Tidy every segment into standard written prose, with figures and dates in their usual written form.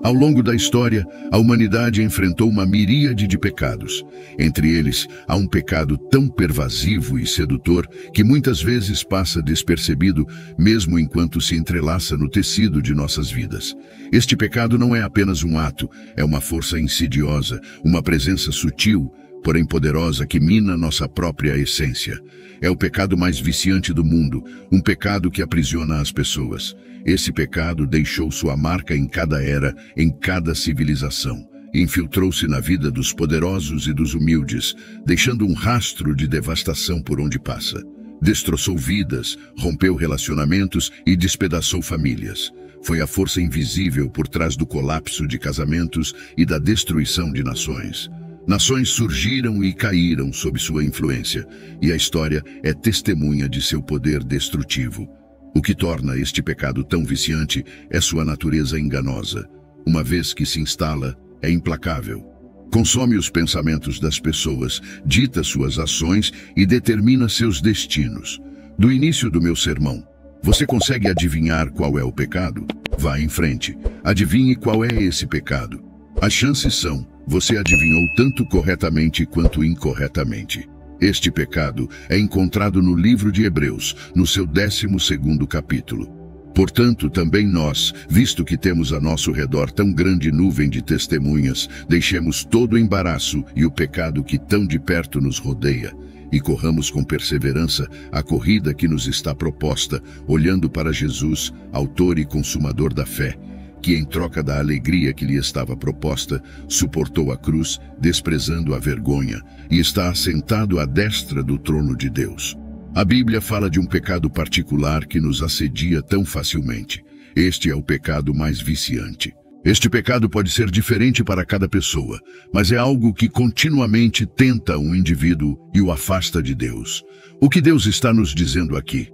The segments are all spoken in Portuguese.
Ao longo da história, a humanidade enfrentou uma miríade de pecados. Entre eles, há um pecado tão pervasivo e sedutor que muitas vezes passa despercebido, mesmo enquanto se entrelaça no tecido de nossas vidas. Este pecado não é apenas um ato, é uma força insidiosa, uma presença sutil, porém poderosa, que mina nossa própria essência. É o pecado mais viciante do mundo, um pecado que aprisiona as pessoas. Esse pecado deixou sua marca em cada era, em cada civilização. Infiltrou-se na vida dos poderosos e dos humildes, deixando um rastro de devastação por onde passa. Destroçou vidas, rompeu relacionamentos e despedaçou famílias. Foi a força invisível por trás do colapso de casamentos e da destruição de nações. Nações surgiram e caíram sob sua influência, e a história é testemunha de seu poder destrutivo. O que torna este pecado tão viciante é sua natureza enganosa. Uma vez que se instala, é implacável. Consome os pensamentos das pessoas, dita suas ações e determina seus destinos. Do início do meu sermão, você consegue adivinhar qual é o pecado? Vá em frente. Adivinhe qual é esse pecado. As chances são, você adivinhou tanto corretamente quanto incorretamente. Este pecado é encontrado no livro de Hebreus, no seu 12º capítulo. Portanto, também nós, visto que temos a nosso redor tão grande nuvem de testemunhas, deixemos todo o embaraço e o pecado que tão de perto nos rodeia, e corramos com perseverança a corrida que nos está proposta, olhando para Jesus, autor e consumador da fé, que em troca da alegria que lhe estava proposta, suportou a cruz, desprezando a vergonha, e está assentado à destra do trono de Deus. A Bíblia fala de um pecado particular que nos assedia tão facilmente. Este é o pecado mais viciante. Este pecado pode ser diferente para cada pessoa, mas é algo que continuamente tenta um indivíduo e o afasta de Deus. O que Deus está nos dizendo aqui?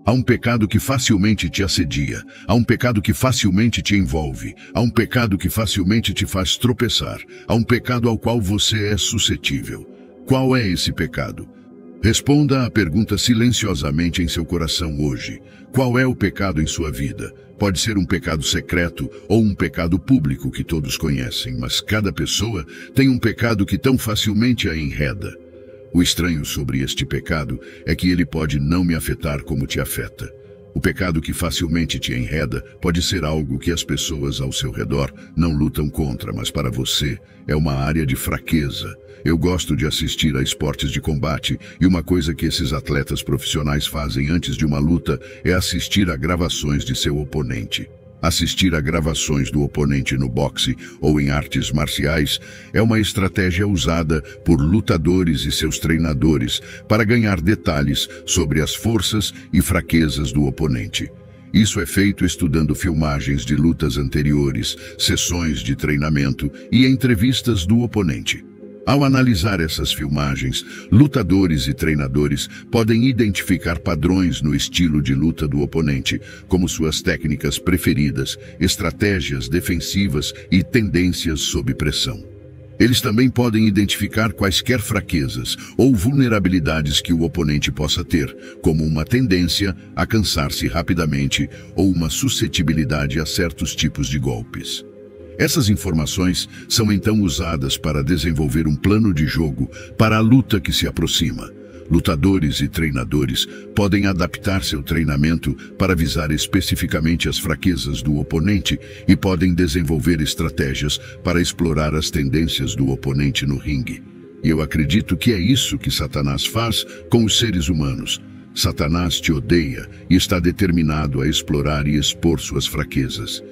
Há um pecado que facilmente te assedia, há um pecado que facilmente te envolve, há um pecado que facilmente te faz tropeçar, há um pecado ao qual você é suscetível. Qual é esse pecado? Responda à pergunta silenciosamente em seu coração hoje. Qual é o pecado em sua vida? Pode ser um pecado secreto ou um pecado público que todos conhecem, mas cada pessoa tem um pecado que tão facilmente a enreda. O estranho sobre este pecado é que ele pode não me afetar como te afeta. O pecado que facilmente te enreda pode ser algo que as pessoas ao seu redor não lutam contra, mas para você é uma área de fraqueza. Eu gosto de assistir a esportes de combate e uma coisa que esses atletas profissionais fazem antes de uma luta é assistir a gravações de seu oponente. Assistir a gravações do oponente no boxe ou em artes marciais é uma estratégia usada por lutadores e seus treinadores para ganhar detalhes sobre as forças e fraquezas do oponente. Isso é feito estudando filmagens de lutas anteriores, sessões de treinamento e entrevistas do oponente. Ao analisar essas filmagens, lutadores e treinadores podem identificar padrões no estilo de luta do oponente, como suas técnicas preferidas, estratégias defensivas e tendências sob pressão. Eles também podem identificar quaisquer fraquezas ou vulnerabilidades que o oponente possa ter, como uma tendência a cansar-se rapidamente ou uma suscetibilidade a certos tipos de golpes. Essas informações são então usadas para desenvolver um plano de jogo para a luta que se aproxima. Lutadores e treinadores podem adaptar seu treinamento para visar especificamente as fraquezas do oponente e podem desenvolver estratégias para explorar as tendências do oponente no ringue. E eu acredito que é isso que Satanás faz com os seres humanos. Satanás te odeia e está determinado a explorar e expor suas fraquezas.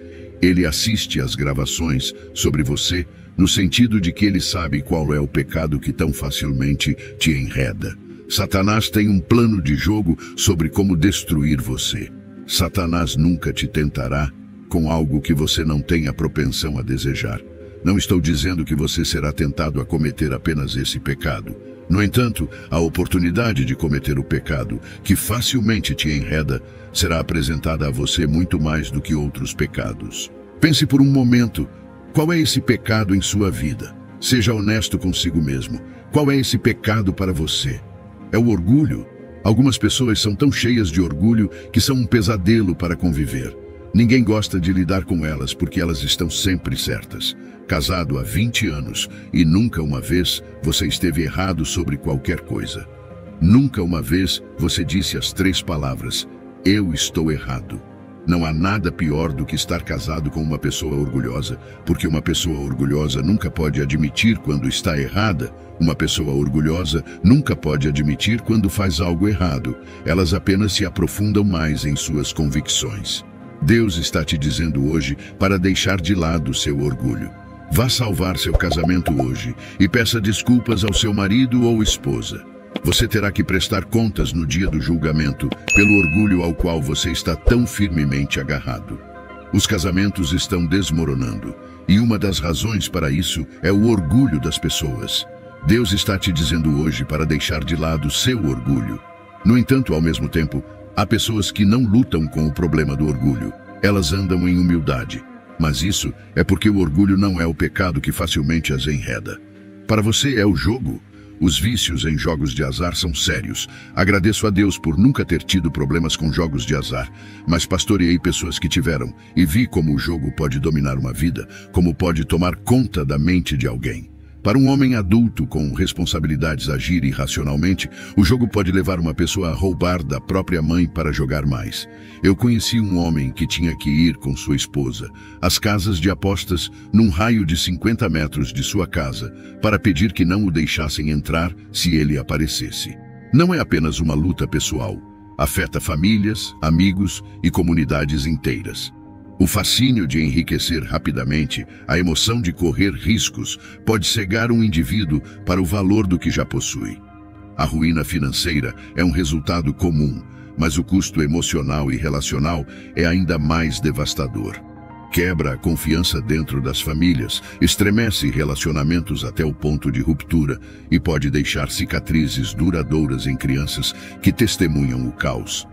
Ele assiste às gravações sobre você no sentido de que ele sabe qual é o pecado que tão facilmente te enreda. Satanás tem um plano de jogo sobre como destruir você. Satanás nunca te tentará com algo que você não tem a propensão a desejar. Não estou dizendo que você será tentado a cometer apenas esse pecado. No entanto, a oportunidade de cometer o pecado, que facilmente te enreda, será apresentada a você muito mais do que outros pecados. Pense por um momento, qual é esse pecado em sua vida? Seja honesto consigo mesmo. Qual é esse pecado para você? É o orgulho? Algumas pessoas são tão cheias de orgulho que são um pesadelo para conviver. Ninguém gosta de lidar com elas porque elas estão sempre certas. Casado há 20 anos e nunca uma vez você esteve errado sobre qualquer coisa. Nunca uma vez você disse as 3 palavras: eu estou errado. Não há nada pior do que estar casado com uma pessoa orgulhosa, porque uma pessoa orgulhosa nunca pode admitir quando está errada. Uma pessoa orgulhosa nunca pode admitir quando faz algo errado. Elas apenas se aprofundam mais em suas convicções. Deus está te dizendo hoje para deixar de lado seu orgulho. Vá salvar seu casamento hoje e peça desculpas ao seu marido ou esposa. Você terá que prestar contas no dia do julgamento pelo orgulho ao qual você está tão firmemente agarrado. Os casamentos estão desmoronando e uma das razões para isso é o orgulho das pessoas. Deus está te dizendo hoje para deixar de lado seu orgulho. No entanto, ao mesmo tempo, há pessoas que não lutam com o problema do orgulho. Elas andam em humildade. Mas isso é porque o orgulho não é o pecado que facilmente as enreda. Para você é o jogo. Os vícios em jogos de azar são sérios. Agradeço a Deus por nunca ter tido problemas com jogos de azar, mas pastoreei pessoas que tiveram e vi como o jogo pode dominar uma vida, como pode tomar conta da mente de alguém. Para um homem adulto com responsabilidades agir irracionalmente, o jogo pode levar uma pessoa a roubar da própria mãe para jogar mais. Eu conheci um homem que tinha que ir com sua esposa às casas de apostas num raio de 50 metros de sua casa para pedir que não o deixassem entrar se ele aparecesse. Não é apenas uma luta pessoal. Afeta famílias, amigos e comunidades inteiras. O fascínio de enriquecer rapidamente, a emoção de correr riscos, pode cegar um indivíduo para o valor do que já possui. A ruína financeira é um resultado comum, mas o custo emocional e relacional é ainda mais devastador. Quebra a confiança dentro das famílias, estremece relacionamentos até o ponto de ruptura e pode deixar cicatrizes duradouras em crianças que testemunham o caos.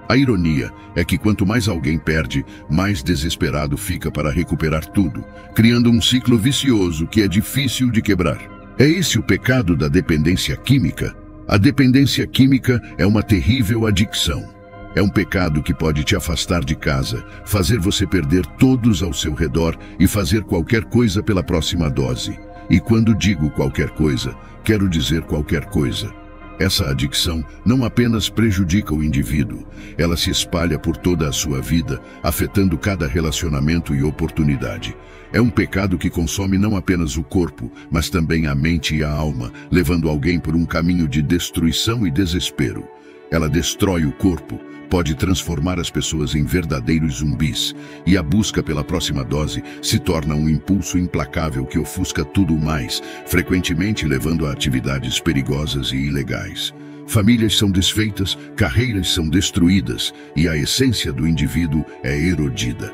A ironia é que quanto mais alguém perde, mais desesperado fica para recuperar tudo, criando um ciclo vicioso que é difícil de quebrar. É esse o pecado da dependência química? A dependência química é uma terrível adicção. É um pecado que pode te afastar de casa, fazer você perder todos ao seu redor e fazer qualquer coisa pela próxima dose. E quando digo qualquer coisa, quero dizer qualquer coisa. Essa adicção não apenas prejudica o indivíduo, ela se espalha por toda a sua vida, afetando cada relacionamento e oportunidade. É um pecado que consome não apenas o corpo, mas também a mente e a alma, levando alguém por um caminho de destruição e desespero. Ela destrói o corpo, pode transformar as pessoas em verdadeiros zumbis, e a busca pela próxima dose se torna um impulso implacável que ofusca tudo mais, frequentemente levando a atividades perigosas e ilegais. Famílias são desfeitas, carreiras são destruídas, e a essência do indivíduo é erodida.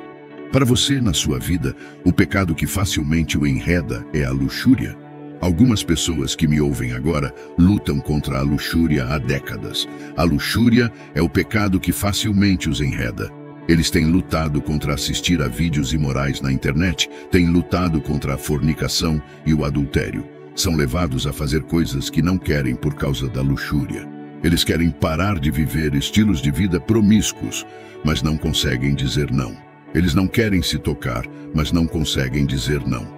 Para você, na sua vida, o pecado que facilmente o enreda é a luxúria. Algumas pessoas que me ouvem agora lutam contra a luxúria há décadas. A luxúria é o pecado que facilmente os enreda. Eles têm lutado contra assistir a vídeos imorais na internet, têm lutado contra a fornicação e o adultério. São levados a fazer coisas que não querem por causa da luxúria. Eles querem parar de viver estilos de vida promíscuos, mas não conseguem dizer não. Eles não querem se tocar, mas não conseguem dizer não.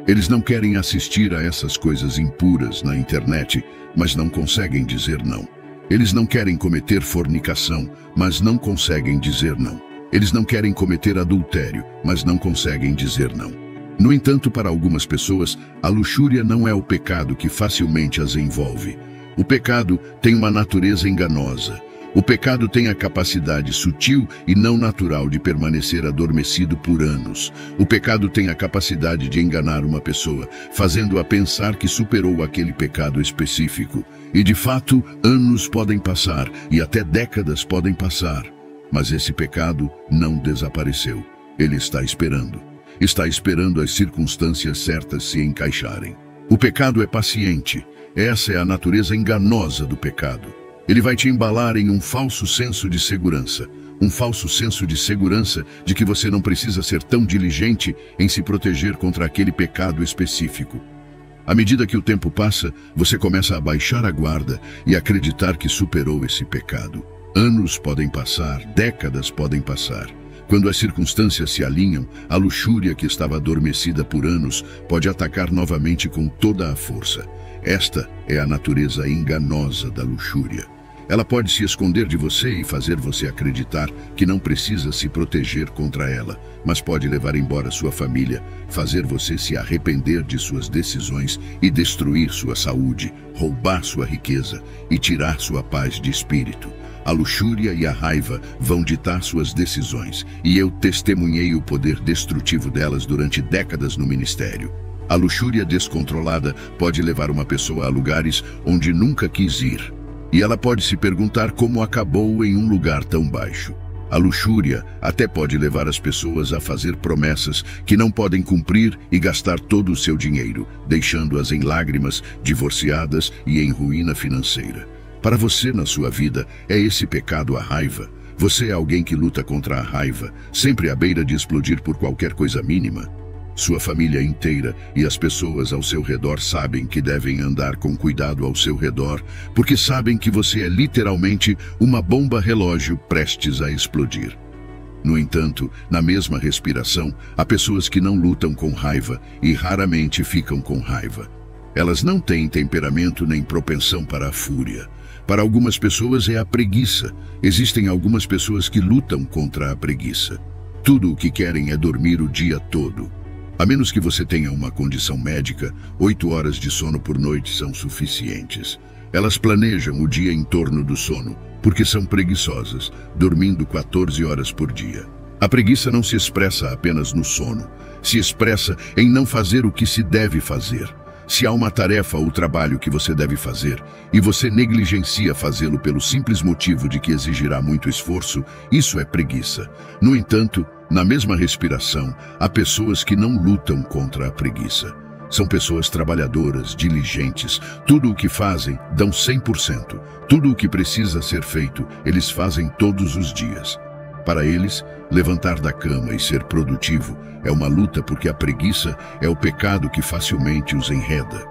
Eles não querem assistir a essas coisas impuras na internet, mas não conseguem dizer não. Eles não querem cometer fornicação, mas não conseguem dizer não. Eles não querem cometer adultério, mas não conseguem dizer não. No entanto, para algumas pessoas, a luxúria não é o pecado que facilmente as envolve. O pecado tem uma natureza enganosa. O pecado tem a capacidade sutil e não natural de permanecer adormecido por anos. O pecado tem a capacidade de enganar uma pessoa, fazendo-a pensar que superou aquele pecado específico. E de fato, anos podem passar e até décadas podem passar. Mas esse pecado não desapareceu. Ele está esperando. Está esperando as circunstâncias certas se encaixarem. O pecado é paciente. Essa é a natureza enganosa do pecado. Ele vai te embalar em um falso senso de segurança. Um falso senso de segurança de que você não precisa ser tão diligente em se proteger contra aquele pecado específico. À medida que o tempo passa, você começa a baixar a guarda e acreditar que superou esse pecado. Anos podem passar, décadas podem passar. Quando as circunstâncias se alinham, a luxúria que estava adormecida por anos pode atacar novamente com toda a força. Esta é a natureza enganosa da luxúria. Ela pode se esconder de você e fazer você acreditar que não precisa se proteger contra ela, mas pode levar embora sua família, fazer você se arrepender de suas decisões e destruir sua saúde, roubar sua riqueza e tirar sua paz de espírito. A luxúria e a raiva vão ditar suas decisões, e eu testemunhei o poder destrutivo delas durante décadas no ministério. A luxúria descontrolada pode levar uma pessoa a lugares onde nunca quis ir. E ela pode se perguntar como acabou em um lugar tão baixo. A luxúria até pode levar as pessoas a fazer promessas que não podem cumprir e gastar todo o seu dinheiro, deixando-as em lágrimas, divorciadas e em ruína financeira. Para você na sua vida, é esse pecado a raiva? Você é alguém que luta contra a raiva, sempre à beira de explodir por qualquer coisa mínima? Sua família inteira e as pessoas ao seu redor sabem que devem andar com cuidado ao seu redor, porque sabem que você é literalmente uma bomba relógio prestes a explodir. No entanto, na mesma respiração, há pessoas que não lutam com raiva e raramente ficam com raiva. Elas não têm temperamento nem propensão para a fúria. Para algumas pessoas é a preguiça. Existem algumas pessoas que lutam contra a preguiça. Tudo o que querem é dormir o dia todo. A menos que você tenha uma condição médica, 8 horas de sono por noite são suficientes. Elas planejam o dia em torno do sono, porque são preguiçosas, dormindo 14 horas por dia. A preguiça não se expressa apenas no sono, se expressa em não fazer o que se deve fazer. Se há uma tarefa ou trabalho que você deve fazer, e você negligencia fazê-lo pelo simples motivo de que exigirá muito esforço, isso é preguiça. No entanto, na mesma respiração, há pessoas que não lutam contra a preguiça. São pessoas trabalhadoras, diligentes. Tudo o que fazem, dão 100%. Tudo o que precisa ser feito, eles fazem todos os dias. Para eles, levantar da cama e ser produtivo é uma luta porque a preguiça é o pecado que facilmente os enreda.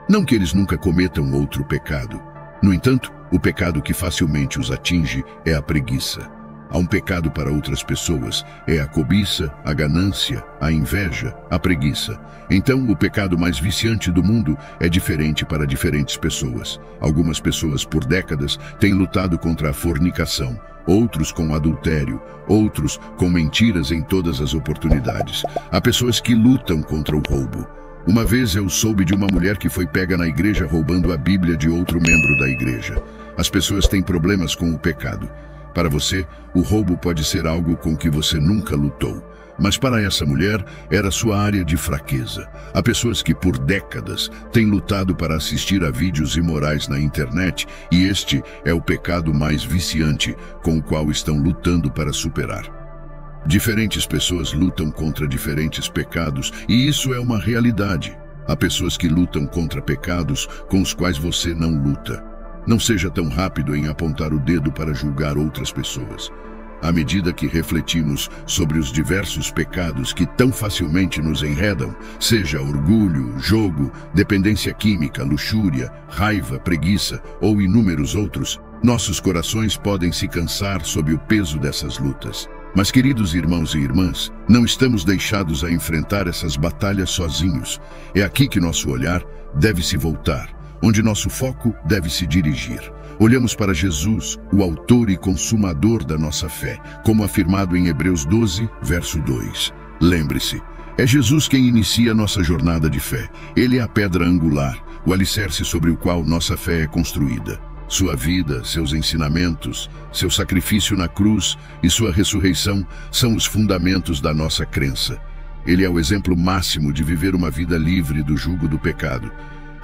Não que eles nunca cometam outro pecado. No entanto, o pecado que facilmente os atinge é a preguiça. Há um pecado para outras pessoas, é a cobiça, a ganância, a inveja, a preguiça. Então, o pecado mais viciante do mundo é diferente para diferentes pessoas. Algumas pessoas, por décadas, têm lutado contra a fornicação, outros com adultério, outros com mentiras em todas as oportunidades. Há pessoas que lutam contra o roubo. Uma vez eu soube de uma mulher que foi pega na igreja roubando a Bíblia de outro membro da igreja. As pessoas têm problemas com o pecado. Para você, o roubo pode ser algo com que você nunca lutou. Mas para essa mulher, era sua área de fraqueza. Há pessoas que por décadas têm lutado para assistir a vídeos imorais na internet, e este é o pecado mais viciante com o qual estão lutando para superar. Diferentes pessoas lutam contra diferentes pecados, e isso é uma realidade. Há pessoas que lutam contra pecados com os quais você não luta. Não seja tão rápido em apontar o dedo para julgar outras pessoas. À medida que refletimos sobre os diversos pecados que tão facilmente nos enredam, seja orgulho, jogo, dependência química, luxúria, raiva, preguiça ou inúmeros outros, nossos corações podem se cansar sob o peso dessas lutas. Mas, queridos irmãos e irmãs, não estamos deixados a enfrentar essas batalhas sozinhos. É aqui que nosso olhar deve se voltar, onde nosso foco deve se dirigir. Olhamos para Jesus, o autor e consumador da nossa fé, como afirmado em Hebreus 12, verso 2. Lembre-se, é Jesus quem inicia nossa jornada de fé. Ele é a pedra angular, o alicerce sobre o qual nossa fé é construída. Sua vida, seus ensinamentos, seu sacrifício na cruz e sua ressurreição são os fundamentos da nossa crença. Ele é o exemplo máximo de viver uma vida livre do jugo do pecado.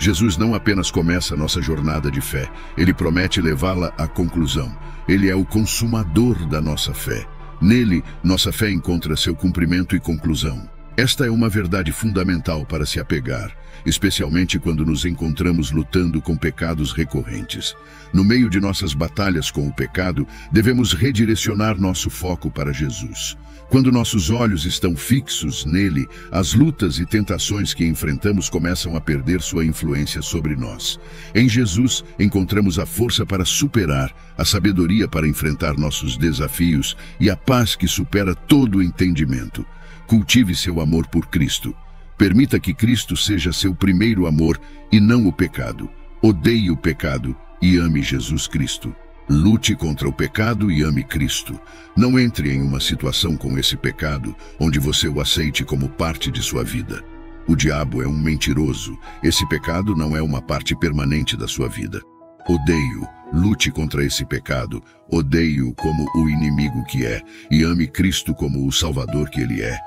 Jesus não apenas começa nossa jornada de fé, ele promete levá-la à conclusão. Ele é o consumador da nossa fé. Nele, nossa fé encontra seu cumprimento e conclusão. Esta é uma verdade fundamental para se apegar, especialmente quando nos encontramos lutando com pecados recorrentes. No meio de nossas batalhas com o pecado, devemos redirecionar nosso foco para Jesus. Quando nossos olhos estão fixos nele, as lutas e tentações que enfrentamos começam a perder sua influência sobre nós. Em Jesus, encontramos a força para superar, a sabedoria para enfrentar nossos desafios e a paz que supera todo o entendimento. Cultive seu amor por Cristo. Permita que Cristo seja seu primeiro amor e não o pecado. Odeie o pecado e ame Jesus Cristo. Lute contra o pecado e ame Cristo. Não entre em uma situação com esse pecado onde você o aceite como parte de sua vida. O diabo é um mentiroso. Esse pecado não é uma parte permanente da sua vida. Odeie-o, lute contra esse pecado, odeie-o como o inimigo que é e ame Cristo como o Salvador que ele é.